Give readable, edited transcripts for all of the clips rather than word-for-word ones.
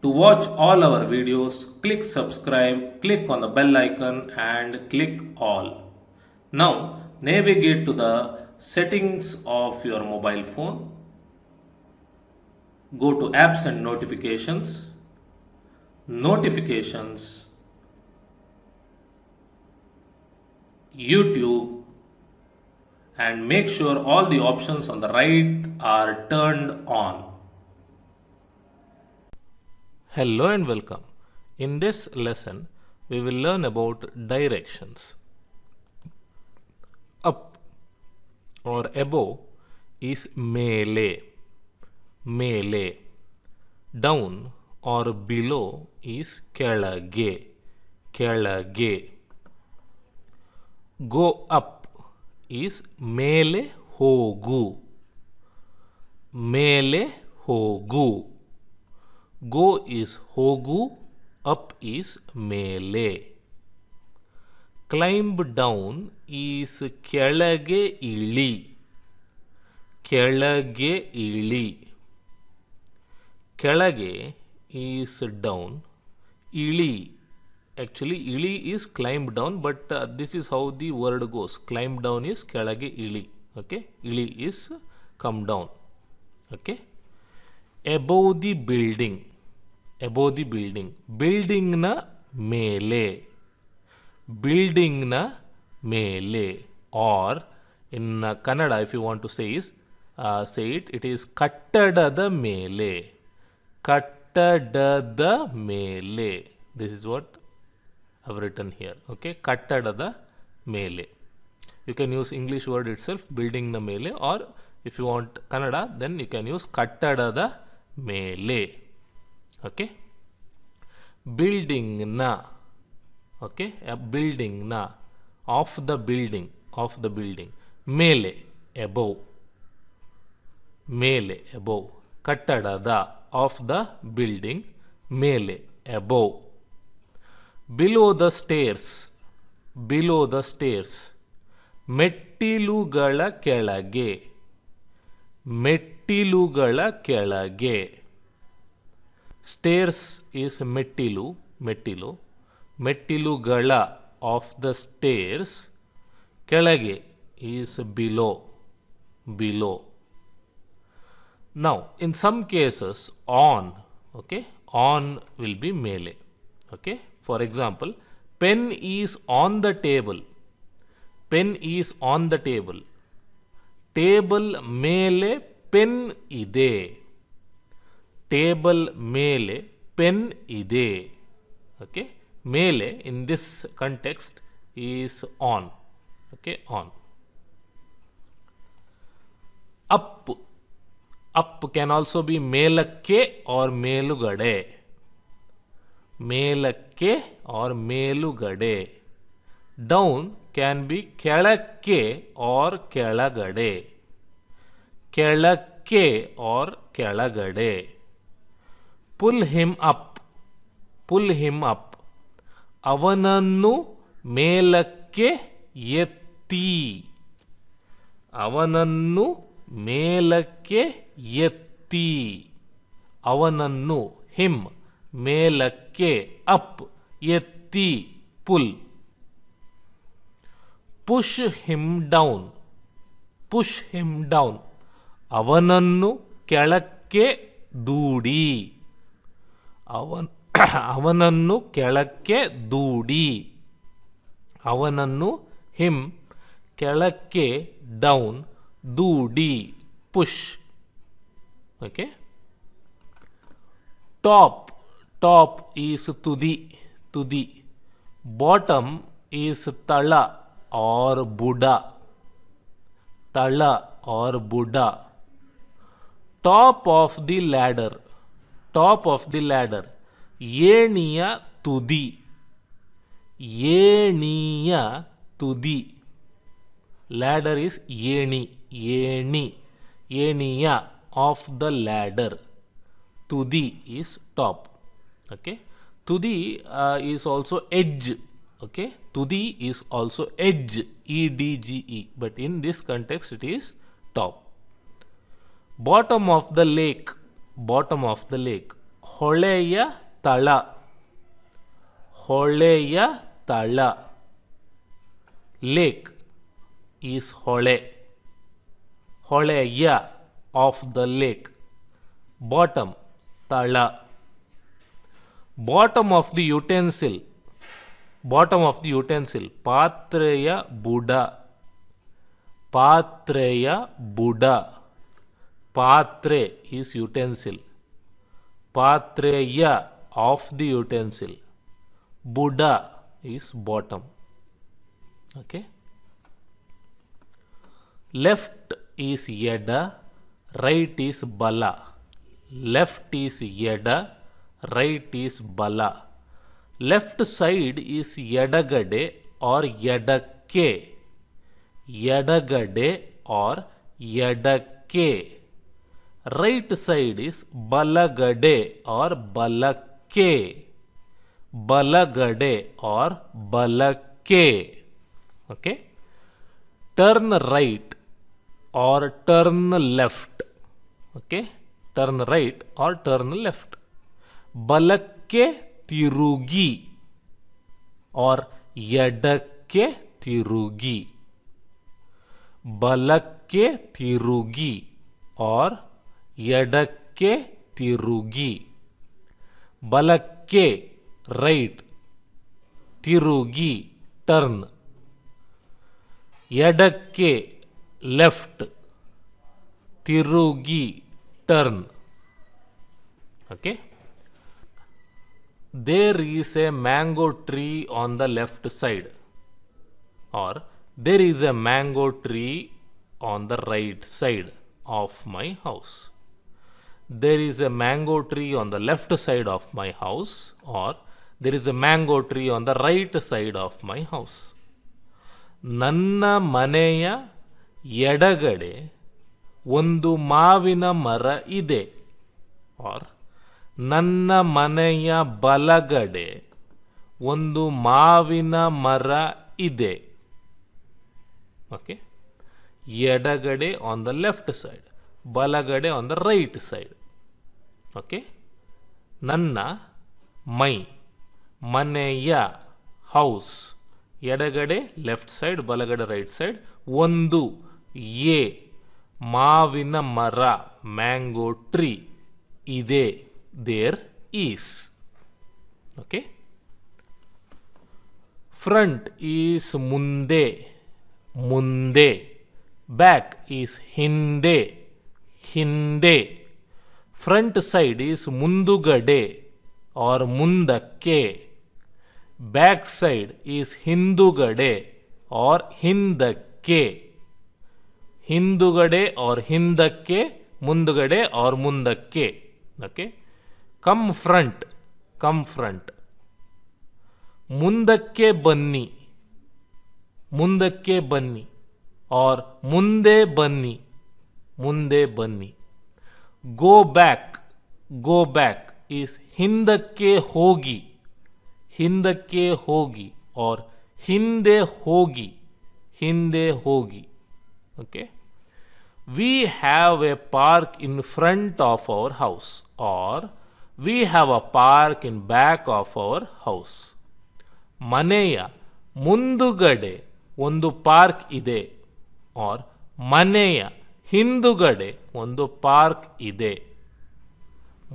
To watch all our videos, click subscribe, click on the bell icon and click all. Now navigate to the settings of your mobile phone. Go to apps and notifications. Notifications. YouTube, and make sure all the options on the right are turned on. Hello and welcome. In this lesson, we will learn about directions. Up or above is mele. Mele. Down or below is kelage. Kelage. Go up is ಮೇಲೆ ಹೋಗು. ಮೇಲೆ ಹೋಗು. Go is ಹೋಗು, up is ಮೇಲೆ. Climb down is ಕೆಳಗೆ ಇಳಿ. ಕೆಳಗೆ ಇಳಿ. ಕೆಳಗೆ is down. ಇಳಿ. Actually, ili is climb down, but this is how the word goes. Climb down is ಕೆಳಗೆ ಇಳಿ. Okay, ili is come down. Okay, above the building. Above the building. Building na ಮೇಲೆ. Building na ಮೇಲೆ. Or in Kannada, if you want to say it, it is ಕಟ್ಟಡದ ಮೇಲೆ. ಕಟ್ಟಡದ ಮೇಲೆ. This is what I've written here. Okay, kattadada mele. You can use English word itself, building na mele, or if you want Kannada, then you can use kattadada mele. Okay, building na. Okay, a building na. Of the building. Of the building. Mele, above. Mele, above. Kattadada, of the building. Mele, above. Below the stairs. Below the stairs. ಮೆಟ್ಟಿಲುಗಳ ಕೆಳಗೆ. ಮೆಟ್ಟಿಲುಗಳ ಕೆಳಗೆ. Stairs is ಮೆಟ್ಟಿಲು. ಮೆಟ್ಟಿಲು. ಮೆಟ್ಟಿಲುಗಳ of the stairs. ಕೆಳಗೆ is below. Below. Now, in some cases, on. Okay, on will be ಮೇಲೆ. Okay. For example, pen is on the table. Pen is on the table. Table ಮೇಲೆ pen ಇದೆ. Table ಮೇಲೆ pen ಇದೆ. Okay. ಮೇಲೆ in this context is on. Okay, on. Up. Up can also be ಮೇಲಕ್ಕೆ or ಮೇಲುಗಡೆ. ಮೇಲಕ್ಕೆ or ಮೇಲುಗಡೆ. Down can be ಕೆಳಕ್ಕೆ or ಕೆಳಗಡೆ. ಕೆಳಕ್ಕೆ or ಕೆಳಗಡೆ. Pull him up. Pull him up. ಅವನನ್ನು ಮೇಲಕ್ಕೆ ಎತ್ತಿ. ಅವನನ್ನು ಮೇಲಕ್ಕೆ ಎತ್ತಿ. ಅವನನ್ನು him ಮೇಲಕ್ಕೆ ಅಪ್ ಎತ್ತಿ. Pull. Push him down. Push him down. ಅವನನ್ನು ಕೆಳಕ್ಕೆ ದೂಡಿ. ಅವನನ್ನು ಕೆಳಕ್ಕೆ ದೂಡಿ. ಅವನನ್ನು ಹಿಮ್ ಕೆಳಕ್ಕೆ ಡೌನ್ ದೂಡಿ. Push. Okay. Top. Top is tudi. Tudi. Bottom is tala or buddha. Tala or buddha. Top of the ladder. Top of the ladder. ಏಣಿಯ ತುದಿ. ಏಣಿಯ ತುದಿ. Ladder is ಏಣಿ. ಏಣಿ. ಏಣಿಯ of the ladder. Tudi is top. Okay. Tudi is also edge. Okay. Tudi is also edge. E-D-G-E. But in this context it is top. Bottom of the lake. Bottom of the lake. ಹೊಳೆಯ ತಳ, ಹೊಳೆಯ ತಳ. Lake is ಹೊಳೆ, ಹೊಳೆಯ of the lake. Bottom ತಳ. Bottom of the utensil, bottom of the utensil ಪಾತ್ರೆಯ ಬುಡ, ಪಾತ್ರೆಯ ಬುಡ. ಪಾತ್ರೆ ಈಸ್ ಯುಟೆನ್ಸಿಲ್, ಪಾತ್ರೆಯ ಆಫ್ ದಿ ಯುಟೆನ್ಸಿಲ್. ಬುಡ is bottom. Okay. Left is ಎಡ, ರೈಟ್ ಈಸ್ ಬಲ. ಲೆಫ್ಟ್ ಈಸ್ ಎಡ, ರೈಟ್ ಈಸ್ ಬಲ. ಲೆಫ್ಟ್ ಸೈಡ್ ಈಸ್ ಎಡಗಡೆ ಆರ್ ಎಡಕ್ಕೆ, ಎಡಗಡೆ ಆರ್ ಎಡಕ್ಕೆ. ರೈಟ್ ಸೈಡ್ ಈಸ್ ಬಲಗಡೆ ಆರ್ ಬಲಕ್ಕೆ, ಬಲಗಡೆ ಆರ್ ಬಲಕ್ಕೆ. Okay. Turn right or turn left. Okay. Turn right or turn left. ಬಲಕ್ಕೆ ತಿರುಗಿ ಆರ್ ಎಡಕ್ಕೆ ತಿರುಗಿ, ಬಲಕ್ಕೆ ತಿರುಗಿ ಆರ್ ಎಡಕ್ಕೆ ತಿರುಗಿ. ಬಲಕ್ಕೆ ರೈಟ್, ತಿರುಗಿ ಟರ್ನ್. ಎಡಕ್ಕೆ ಲೆಫ್ಟ್, ತಿರುಗಿ turn. Okay. There is a mango tree on the left side, or there is a mango tree on the right side of my house. There is a mango tree on the left side of my house, or there is a mango tree on the right side of my house. ನನ್ನ ಮನೆಯ ಎಡಗಡೆ ಒಂದು ಮಾವಿನ ಮರ ಇದೆ, R ನನ್ನ ಮನೆಯ ಬಲಗಡೆ ಒಂದು ಮಾವಿನ ಮರ ಇದೆ. ಓಕೆ. ಎಡಗಡೆ ಆನ್ ದ ಲೆಫ್ಟ್ ಸೈಡ್, ಬಲಗಡೆ on the right side. Okay. ನನ್ನ ಮೈ, ಮನೆಯ ಹೌಸ್, ಎಡಗಡೆ ಲೆಫ್ಟ್ ಸೈಡ್, ಬಲಗಡೆ ರೈಟ್ ಸೈಡ್. ಒಂದು ಎ ಮಾವಿನ ಮರ, ಮ್ಯಾಂಗೋ ಟ್ರೀ ಇದೆ. There is. Okay. Front is ಮುಂದೆ, ಮುಂದೆ. Back is ಹಿಂದೆ, ಹಿಂದೆ. Front side is ಮುಂದುಗಡೆ or ಮುಂದಕ್ಕೆ. Back side is ಹಿಂದುಗಡೆ or ಹಿಂದಕ್ಕೆ. ಹಿಂದುಗಡೆ or ಹಿಂದಕ್ಕೆ, ಮುಂದುಗಡೆ or ಮುಂದಕ್ಕೆ. Okay. Come front, come front. ಮುಂದಕ್ಕೆ ಬನ್ನಿ, ಮುಂದಕ್ಕೆ ಬನ್ನಿ ಆರ್ ಮುಂದೆ ಬನ್ನಿ, ಮುಂದೆ ಬನ್ನಿ. Go back, go back is ಹಿಂದಕ್ಕೆ ಹೋಗಿ, ಹಿಂದಕ್ಕೆ ಹೋಗಿ ಆರ್ ಹಿಂದೆ ಹೋಗಿ, ಹಿಂದೆ ಹೋಗಿ. Okay. We have a park in front of our house, or we have a park in back of our house. ಮನೆಯ ಮುಂದುಗಡೆ ಒಂದು ಪಾರ್ಕ್ ಇದೆ, ಆರ್ ಮನೆಯ ಹಿಂದುಗಡೆ ಒಂದು ಪಾರ್ಕ್ ಇದೆ.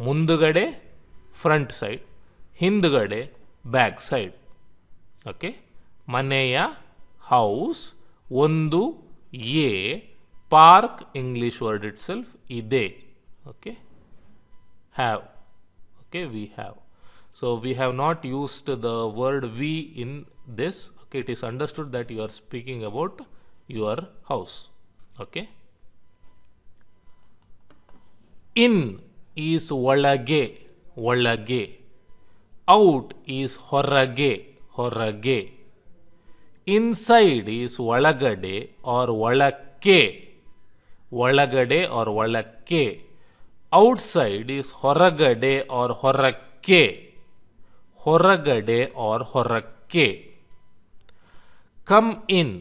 ಮುಂದುಗಡೆ ಫ್ರಂಟ್ ಸೈಡ್, ಹಿಂದುಗಡೆ ಬ್ಯಾಕ್ ಸೈಡ್. ಓಕೆ. ಮನೆಯ ಹೌಸ್ ಒಂದು a, park English word itself ಇದೆ. Okay. Have. Okay, we have. So we have not used the word we in this. Okay, it is understood that you are speaking about your house. Okay. In is ಒಳಗೆ, ಒಳಗೆ. Out is ಹೊರಗೆ, ಹೊರಗೆ. Inside is ಒಳಗಡೆ or ಒಳಕ್ಕೆ, ಒಳಗಡೆ or ಒಳಕ್ಕೆ. Outside is ಹೊರಗಡೆ or ಹೊರಕ್ಕೆ, ಹೊರಗಡೆ ಆರ್ ಹೊರಕ್ಕೆ. Come in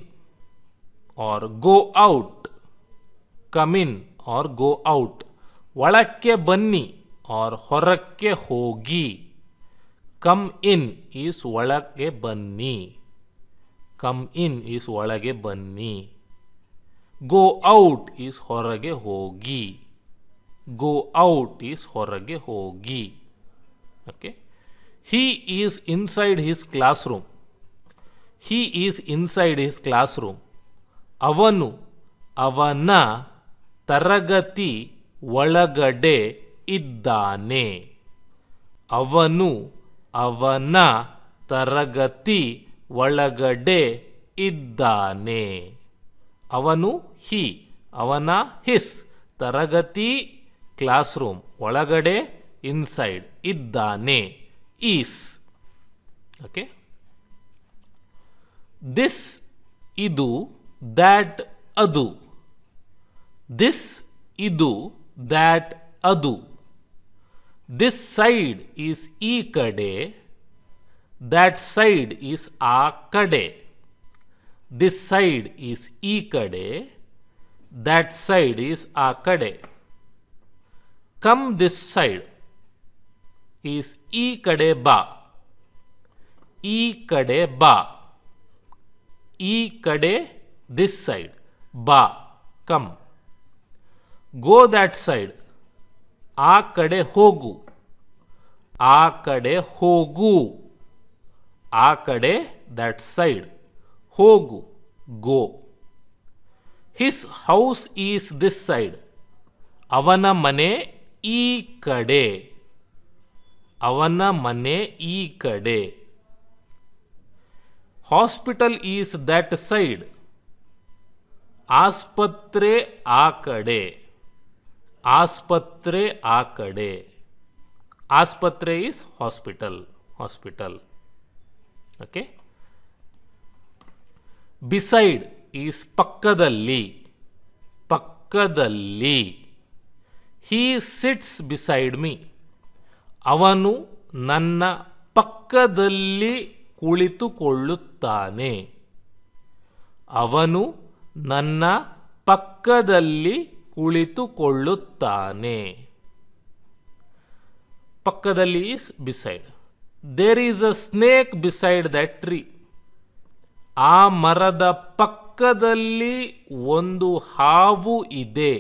or go out, come in or go out. ಒಳಕ್ಕೆ ಬನ್ನಿ और ಹೊರಕ್ಕೆ ಹೋಗಿ. ಕಮ್ ಇನ್ ಈಸ್ ಒಳಗೆ ಬನ್ನಿ. ಕಮ್ ಇನ್ ಈಸ್ ಒಳಗೆ ಬನ್ನಿ. ಗೋ ಔಟ್ ಈಸ್ ಹೊರಗೆ ಹೋಗಿ. ಗೋ ಔಟ್ ಈಸ್ ಹೊರಗೆ ಹೋಗಿ. Okay. He is inside his class room. He is inside his class room. ಅವನು ಅವನ ತರಗತಿ ಒಳಗಡೆ ಇದ್ದಾನೆ. ಅವನು ಅವನ ತರಗತಿ ಒಳಗಡೆ ಇದ್ದಾನೆ. ಅವನು ಹಿ, ಅವನ ಹಿಸ್, ತರಗತಿ ಕ್ಲಾಸ್ ರೂಮ್ ಒಳಗಡೆ ಇನ್ಸೈಡ್ ಇದ್ದಾನೆ ಈಸ್. ಓಕೆ. ದಿಸ್ ಇದು, ದ್ಯಾಟ್ ಅದು. ದಿಸ್ ಇದು, ದ್ಯಾಟ್ ಅದು. ದಿಸ್ ಸೈಡ್ ಈಸ್ ಈ ಕಡೆ, ದ್ಯಾಟ್ ಸೈಡ್ ಈಸ್ ಆ ಕಡೆ. ದಿಸ್ ಸೈಡ್ ಈಸ್ ಈ ಕಡೆ, ದ್ಯಾಟ್ ಸೈಡ್ ಈಸ್ ಆ ಕಡೆ. ಕಮ್ ದಿಸ್ ಸೈಡ್ ಈಸ್ ಈ ಕಡೆ ಬಾ. ಈ ಕಡೆ ಬಾ. ಈ ಕಡೆ ದಿಸ್ ಸೈಡ್, ಬಾ, ಕಮ್. ಗೋ ದ್ಯಾಟ್ ಸೈಡ್, ಆ ಕಡೆ ಹೋಗು. ಆ ಕಡೆ ಹೋಗು. ಆ ಕಡೆ ದ್ಯಾಟ್ ಸೈಡ್, ಹೋಗು, go. His house is this side, ಅವನ ಮನೆ ಈ ಕಡೆ. ಅವನ ಮನೆ ಈ ಕಡೆ. ಹಾಸ್ಪಿಟಲ್ ಈಸ್ ದ್ಯಾಟ್ ಸೈಡ್, ಆಸ್ಪತ್ರೆ ಆ ಕಡೆ. ಆಸ್ಪತ್ರೆ ಆ ಕಡೆ. ಆಸ್ಪತ್ರೆ is hospital. Hospital. Okay. Beside is ಪಕ್ಕದಲ್ಲಿ. ಪಕ್ಕದಲ್ಲಿ. ಹೀ ಸಿಟ್ಸ್ ಬಿಸೈಡ್ ಮೀ, ಅವನು ನನ್ನ ಪಕ್ಕದಲ್ಲಿ ಕುಳಿತುಕೊಳ್ಳುತ್ತಾನೆ. ಅವನು ನನ್ನ ಪಕ್ಕದಲ್ಲಿ ಕುಳಿತುಕೊಳ್ಳುತ್ತಾನೆ. ಪಕ್ಕದಲ್ಲಿ is beside. There is a snake beside that tree, ಆ ಮರದ ಪಕ್ಕದಲ್ಲಿ ಒಂದು ಹಾವು ಇದೆ.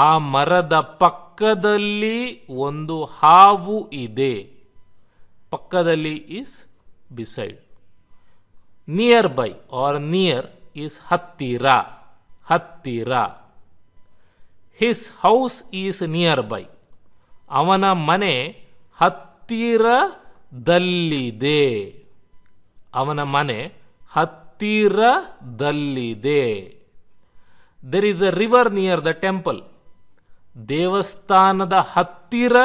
ಆ ಮರದ ಪಕ್ಕದಲ್ಲಿ ಒಂದು ಹಾವು ಇದೆ. ಪಕ್ಕದಲ್ಲಿ is beside. Nearby or near is ಹತ್ತಿರ. ಹತ್ತಿರ. His house is nearby, ಅವನ ಮನೆ ಹತ್ತಿರದಲ್ಲಿದೆ. ಅವನ ಮನೆ ಹತ್ತಿರದಲ್ಲಿದೆ. There is a river near the temple, ದೇವಸ್ಥಾನದ ಹತ್ತಿರ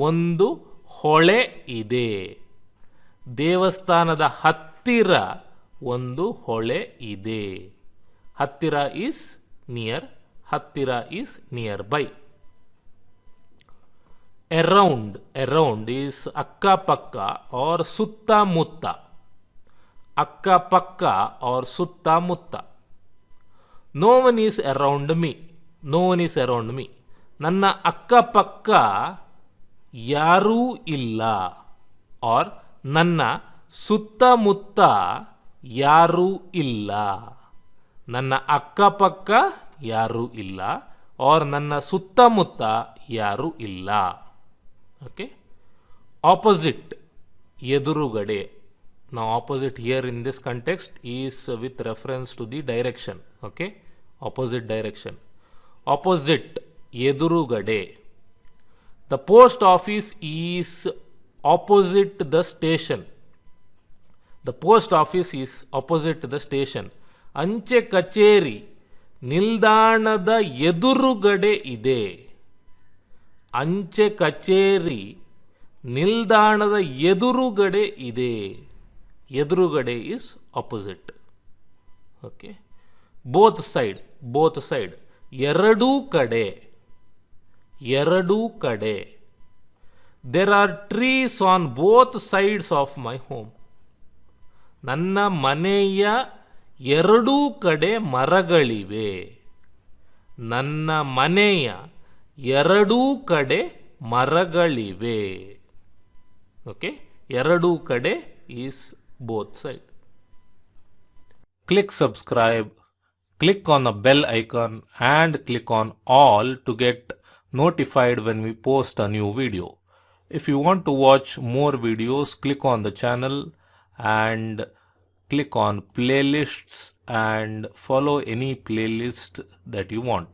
ಒಂದು ಹೊಳೆ ಇದೆ. ದೇವಸ್ಥಾನದ ಹತ್ತಿರ ಒಂದು ಹೊಳೆ ಇದೆ. ಹತ್ತಿರ ಈಸ್ ನಿಯರ್, ಹತ್ತಿರ is nearby. Around, around is ಅಕ್ಕಪಕ್ಕ ಆರ್ ಸುತ್ತಮುತ್ತ. ಅಕ್ಕಪಕ್ಕ ಆರ್ ಸುತ್ತಮುತ್ತ. No one is around me, no one is around me, ನನ್ನ ಅಕ್ಕಪಕ್ಕ ಯಾರೂ ಇಲ್ಲ. ಆರ್ ನನ್ನ ಸುತ್ತಮುತ್ತ ಯಾರೂ ಇಲ್ಲ. ನನ್ನ ಅಕ್ಕಪಕ್ಕ ಯಾರೂ ಇಲ್ಲ, ಆರ್ ನನ್ನ ಸುತ್ತಮುತ್ತ ಯಾರೂ ಇಲ್ಲ. ಓಕೆ. ಆಪೋಸಿಟ್, ಎದುರುಗಡೆ. Now opposite here in this context is with reference to the direction. Okay. Opposite direction. Opposite, ಎದುರುಗಡೆ. The post office is opposite the station. The post office is opposite the station. ಅಂಚೆ ಕಚೇರಿ ನಿಲ್ದಾಣದ ಎದುರುಗಡೆ ಇದೆ. ಅಂಚೆ ಕಚೇರಿ ನಿಲ್ದಾಣದ ಎದುರುಗಡೆ ಇದೆ. ಎದುರುಗಡೆ is opposite. Okay. Both side, both side, ಎರಡೂ ಕಡೆ. ಎರಡೂ ಕಡೆ. There are trees on both sides of my home. ನನ್ನ ಮನೆಯ ಎರಡೂ ಕಡೆ ಮರಗಳಿವೆ. ನನ್ನ ಮನೆಯ ಎರಡೂ ಕಡೆ ಮರಗಳಿವೆ. ಓಕೆ, ಎರಡೂ ಕಡೆ is both side. Click subscribe, click on the bell icon and click on all to get notified when we post a new video. If you want to watch more videos, click on the channel and click on playlists and follow any playlist that you want.